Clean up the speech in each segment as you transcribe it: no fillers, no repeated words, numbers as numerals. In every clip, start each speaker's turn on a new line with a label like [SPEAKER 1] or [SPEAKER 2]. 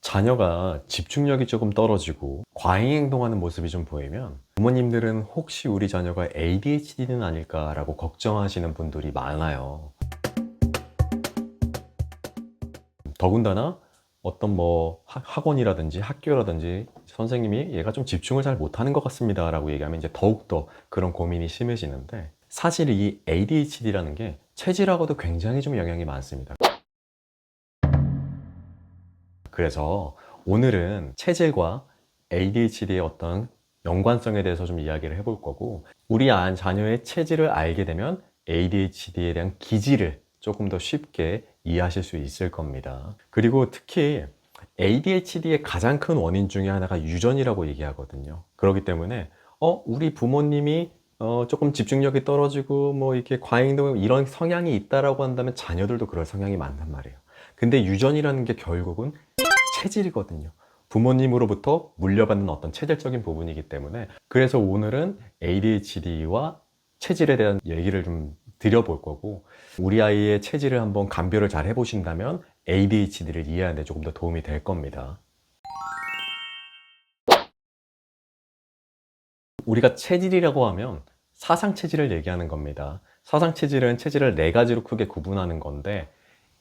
[SPEAKER 1] 자녀가 집중력이 조금 떨어지고 과잉 행동하는 모습이 좀 보이면 부모님들은 혹시 우리 자녀가 ADHD는 아닐까라고 걱정하시는 분들이 많아요. 더군다나 어떤 뭐 학원이라든지 학교라든지 선생님이 얘가 좀 집중을 잘 못하는 것 같습니다 라고 얘기하면 이제 더욱더 그런 고민이 심해지는데, 사실 이 ADHD라는 게 체질하고도 굉장히 좀 영향이 많습니다. 그래서 오늘은 체질과 ADHD의 어떤 연관성에 대해서 좀 이야기를 해볼 거고, 우리 자녀의 체질을 알게 되면 ADHD에 대한 기질을 조금 더 쉽게 이해하실 수 있을 겁니다. 그리고 특히 ADHD의 가장 큰 원인 중에 하나가 유전이라고 얘기하거든요. 그렇기 때문에 우리 부모님이 조금 집중력이 떨어지고 뭐 이렇게 과잉도 이런 성향이 있다라고 한다면 자녀들도 그럴 성향이 많단 말이에요. 근데 유전이라는 게 결국은 체질이거든요. 부모님으로부터 물려받는 어떤 체질적인 부분이기 때문에, 그래서 오늘은 ADHD와 체질에 대한 얘기를 좀 드려볼 거고, 우리 아이의 체질을 한번 감별을 잘 해보신다면 ADHD를 이해하는 데 조금 더 도움이 될 겁니다. 우리가 체질이라고 하면 사상 체질을 얘기하는 겁니다. 사상 체질은 체질을 네 가지로 크게 구분하는 건데,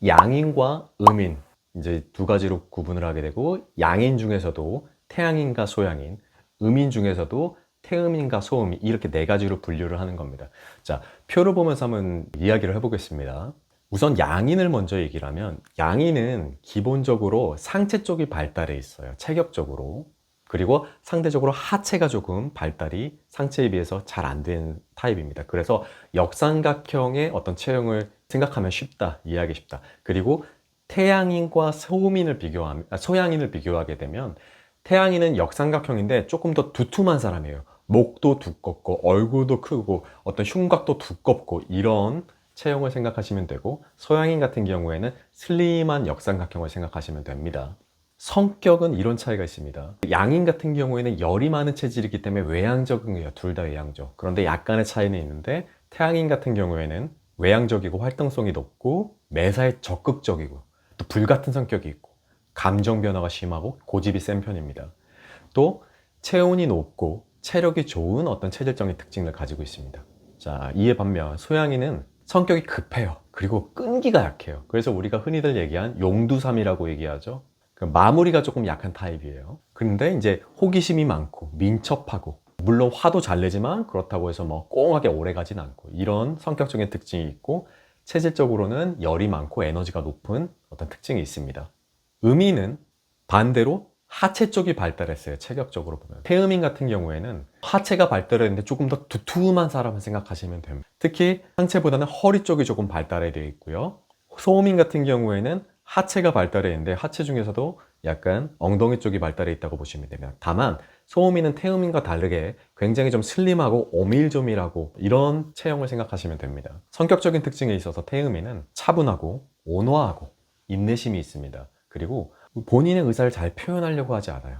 [SPEAKER 1] 양인과 음인, 이제 두 가지로 구분을 하게 되고, 양인 중에서도 태양인과 소양인, 음인 중에서도 태음인과 소음인, 이렇게 네 가지로 분류를 하는 겁니다. 자, 표를 보면서 한번 이야기를 해보겠습니다. 우선 양인을 먼저 얘기를 하면, 양인은 기본적으로 상체 쪽이 발달해 있어요. 체격적으로. 그리고 상대적으로 하체가 조금 발달이 상체에 비해서 잘 안 된 타입입니다. 그래서 역삼각형의 어떤 체형을 생각하면 쉽다, 이해하기 쉽다. 그리고 태양인과 소양인을 비교하게 되면, 태양인은 역삼각형인데 조금 더 두툼한 사람이에요. 목도 두껍고 얼굴도 크고 어떤 흉곽도 두껍고 이런 체형을 생각하시면 되고, 소양인 같은 경우에는 슬림한 역삼각형을 생각하시면 됩니다. 성격은 이런 차이가 있습니다. 양인 같은 경우에는 열이 많은 체질이기 때문에 외향적이에요. 둘 다 외향적. 그런데 약간의 차이는 있는데, 태양인 같은 경우에는 외향적이고 활동성이 높고 매사에 적극적이고 또 불같은 성격이 있고 감정 변화가 심하고 고집이 센 편입니다. 또 체온이 높고 체력이 좋은 어떤 체질적인 특징을 가지고 있습니다. 자, 이에 반면 소양인은 성격이 급해요. 그리고 끈기가 약해요. 그래서 우리가 흔히들 얘기한 용두삼이라고 얘기하죠. 그 마무리가 조금 약한 타입이에요. 근데 이제 호기심이 많고 민첩하고, 물론 화도 잘 내지만 그렇다고 해서 뭐 꽁하게 오래 가진 않고, 이런 성격적인 특징이 있고, 체질적으로는 열이 많고 에너지가 높은 어떤 특징이 있습니다. 음이는 반대로 하체 쪽이 발달했어요. 체격적으로 보면. 태음인 같은 경우에는 하체가 발달했는데 조금 더 두툼한 사람을 생각하시면 됩니다. 특히 상체보다는 허리 쪽이 조금 발달해 되어 있고요. 소음인 같은 경우에는 하체가 발달해 있는데 하체 중에서도 약간 엉덩이 쪽이 발달해 있다고 보시면 됩니다. 다만 소음인은 태음인과 다르게 굉장히 좀 슬림하고 오밀조밀하고 이런 체형을 생각하시면 됩니다. 성격적인 특징에 있어서 태음인은 차분하고 온화하고 인내심이 있습니다. 그리고 본인의 의사를 잘 표현하려고 하지 않아요.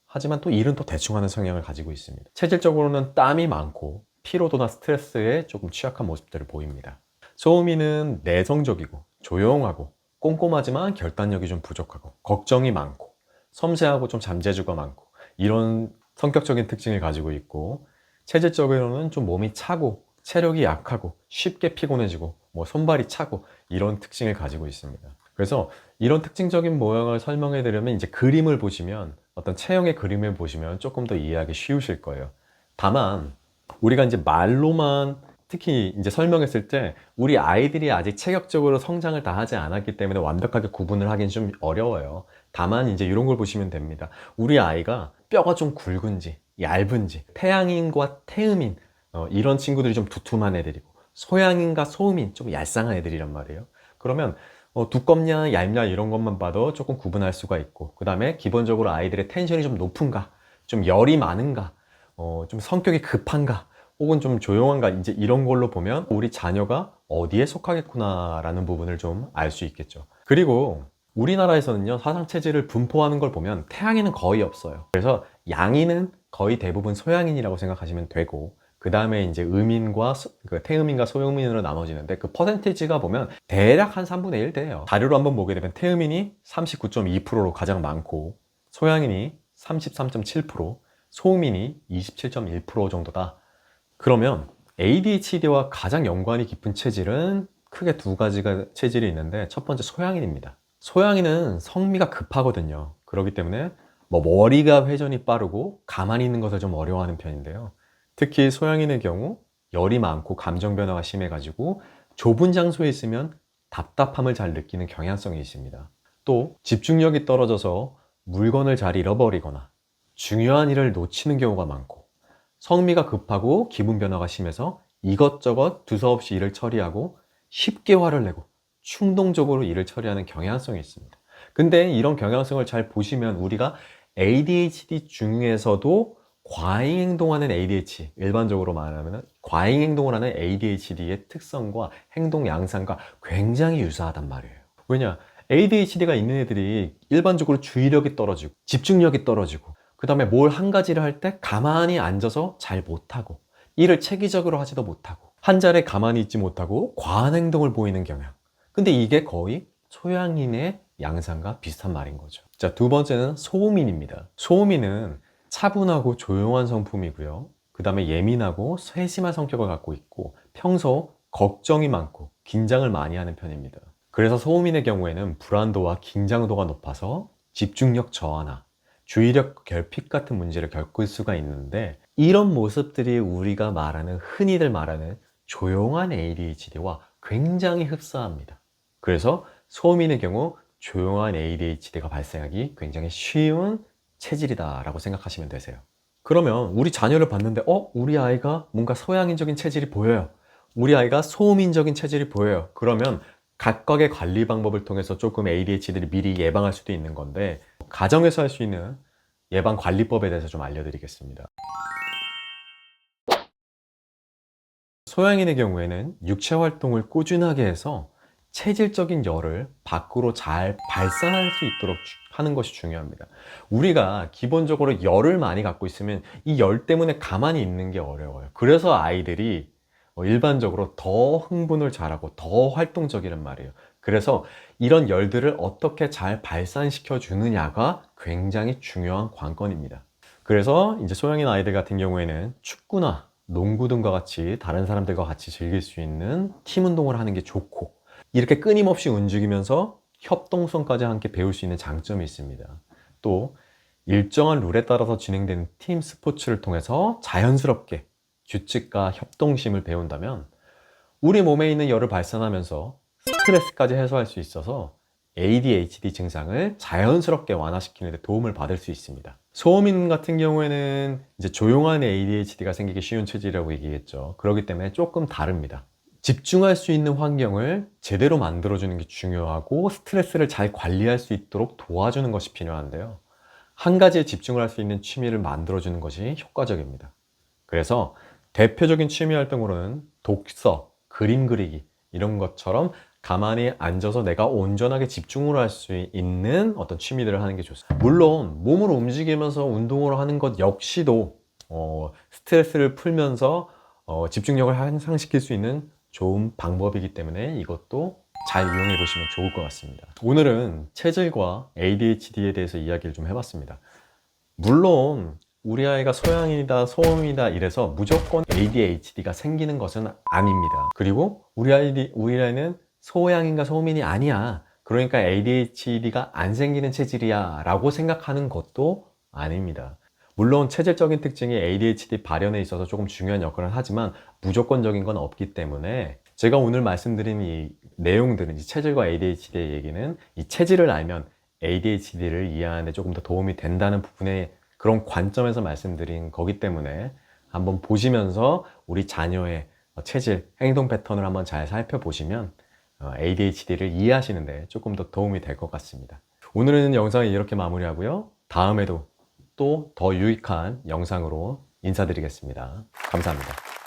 [SPEAKER 1] 하지만 또 일은 또 대충 하는 성향을 가지고 있습니다. 체질적으로는 땀이 많고 피로도나 스트레스에 조금 취약한 모습들을 보입니다. 소음이는 내성적이고 조용하고 꼼꼼하지만 결단력이 좀 부족하고 걱정이 많고 섬세하고 좀 잠재주가 많고 이런 성격적인 특징을 가지고 있고, 체질적으로는 좀 몸이 차고 체력이 약하고 쉽게 피곤해지고 뭐 손발이 차고 이런 특징을 가지고 있습니다. 그래서 이런 특징적인 모양을 설명해 드리면, 이제 그림을 보시면, 어떤 체형의 그림을 보시면 조금 더 이해하기 쉬우실 거예요. 다만 우리가 이제 말로만 특히 이제 설명했을 때 우리 아이들이 아직 체격적으로 성장을 다 하지 않았기 때문에 완벽하게 구분을 하기는 좀 어려워요. 다만 이제 이런 걸 보시면 됩니다. 우리 아이가 뼈가 좀 굵은지 얇은지, 태양인과 태음인 이런 친구들이 좀 두툼한 애들이고, 소양인과 소음인 좀 얄쌍한 애들이란 말이에요. 그러면 두껍냐 얇냐 이런 것만 봐도 조금 구분할 수가 있고, 그 다음에 기본적으로 아이들의 텐션이 좀 높은가, 좀 열이 많은가, 좀 성격이 급한가, 혹은 좀 조용한가, 이제 이런 걸로 보면 우리 자녀가 어디에 속하겠구나 라는 부분을 좀 알 수 있겠죠. 그리고 우리나라에서는요, 사상체질을 분포하는 걸 보면 태양인은 거의 없어요. 그래서 양인은 거의 대부분 소양인이라고 생각하시면 되고, 그 다음에 이제 음인과 그 태음인과 소음인으로 나눠지는데 그 퍼센티지가 보면 대략 한 3분의 1 돼요. 자료로 한번 보게 되면 태음인이 39.2%로 가장 많고 소양인이 33.7%, 소음인이 27.1% 정도다. 그러면 ADHD와 가장 연관이 깊은 체질은 크게 두 가지가 체질이 있는데 첫 번째 소양인입니다. 소양인은 성미가 급하거든요. 그렇기 때문에 뭐 머리가 회전이 빠르고 가만히 있는 것을 좀 어려워하는 편인데요. 특히 소양인의 경우 열이 많고 감정 변화가 심해가지고 좁은 장소에 있으면 답답함을 잘 느끼는 경향성이 있습니다. 또 집중력이 떨어져서 물건을 잘 잃어버리거나 중요한 일을 놓치는 경우가 많고 성미가 급하고 기분 변화가 심해서 이것저것 두서없이 일을 처리하고 쉽게 화를 내고 충동적으로 일을 처리하는 경향성이 있습니다. 근데 이런 경향성을 잘 보시면 우리가 ADHD 중에서도 과잉 행동하는 ADHD, 일반적으로 말하면 과잉 행동을 하는 ADHD의 특성과 행동 양상과 굉장히 유사하단 말이에요. 왜냐? ADHD가 있는 애들이 일반적으로 주의력이 떨어지고 집중력이 떨어지고 그 다음에 뭘 한 가지를 할 때 가만히 앉아서 잘 못하고 일을 체계적으로 하지도 못하고 한 자리에 가만히 있지 못하고 과한 행동을 보이는 경향. 근데 이게 거의 소양인의 양상과 비슷한 말인 거죠. 자, 두 번째는 소음인입니다. 소음인은 차분하고 조용한 성품이고요. 그 다음에 예민하고 세심한 성격을 갖고 있고 평소 걱정이 많고 긴장을 많이 하는 편입니다. 그래서 소음인의 경우에는 불안도와 긴장도가 높아서 집중력 저하나 주의력 결핍 같은 문제를 겪을 수가 있는데 이런 모습들이 우리가 말하는 흔히들 말하는 조용한 ADHD와 굉장히 흡사합니다. 그래서 소음인의 경우 조용한 ADHD가 발생하기 굉장히 쉬운 체질이다 라고 생각하시면 되세요. 그러면 우리 자녀를 봤는데 우리 아이가 뭔가 소양인적인 체질이 보여요. 우리 아이가 소음인적인 체질이 보여요. 그러면 각각의 관리 방법을 통해서 조금 ADHD를 미리 예방할 수도 있는 건데 가정에서 할 수 있는 예방 관리법에 대해서 좀 알려드리겠습니다. 소양인의 경우에는 육체 활동을 꾸준하게 해서 체질적인 열을 밖으로 잘 발산할 수 있도록 하는 것이 중요합니다. 우리가 기본적으로 열을 많이 갖고 있으면 이 열 때문에 가만히 있는 게 어려워요. 그래서 아이들이 일반적으로 더 흥분을 잘하고 더 활동적이란 말이에요. 그래서 이런 열들을 어떻게 잘 발산시켜 주느냐가 굉장히 중요한 관건입니다. 그래서 이제 소양인 아이들 같은 경우에는 축구나 농구 등과 같이 다른 사람들과 같이 즐길 수 있는 팀 운동을 하는 게 좋고 이렇게 끊임없이 움직이면서 협동성까지 함께 배울 수 있는 장점이 있습니다. 또 일정한 룰에 따라서 진행되는 팀 스포츠를 통해서 자연스럽게 규칙과 협동심을 배운다면 우리 몸에 있는 열을 발산하면서 스트레스까지 해소할 수 있어서 ADHD 증상을 자연스럽게 완화시키는 데 도움을 받을 수 있습니다. 소음인 같은 경우에는 이제 조용한 ADHD가 생기기 쉬운 체질이라고 얘기했죠. 그렇기 때문에 조금 다릅니다. 집중할 수 있는 환경을 제대로 만들어주는 게 중요하고 스트레스를 잘 관리할 수 있도록 도와주는 것이 필요한데요. 한 가지에 집중을 할 수 있는 취미를 만들어주는 것이 효과적입니다. 그래서 대표적인 취미 활동으로는 독서, 그림 그리기 이런 것처럼 가만히 앉아서 내가 온전하게 집중을 할 수 있는 어떤 취미들을 하는 게 좋습니다. 물론 몸을 움직이면서 운동을 하는 것 역시도 스트레스를 풀면서 집중력을 향상시킬 수 있는 좋은 방법이기 때문에 이것도 잘 이용해 보시면 좋을 것 같습니다. 오늘은 체질과 ADHD에 대해서 이야기를 좀 해봤습니다. 물론 우리 아이가 소양인이다, 소음이다 이래서 무조건 ADHD가 생기는 것은 아닙니다. 그리고 우리 아이는 소양인과 소음인이 아니야. 그러니까 ADHD가 안 생기는 체질이야 라고 생각하는 것도 아닙니다. 물론 체질적인 특징이 ADHD 발현에 있어서 조금 중요한 역할을 하지만 무조건적인 건 없기 때문에 제가 오늘 말씀드린 이 내용들은 이 체질과 ADHD의 얘기는 이 체질을 알면 ADHD를 이해하는 데 조금 더 도움이 된다는 부분의 그런 관점에서 말씀드린 거기 때문에 한번 보시면서 우리 자녀의 체질, 행동 패턴을 한번 잘 살펴보시면 ADHD를 이해하시는데 조금 더 도움이 될 것 같습니다. 오늘은 영상을 이렇게 마무리하고요. 다음에도 또 더 유익한 영상으로 인사드리겠습니다. 감사합니다.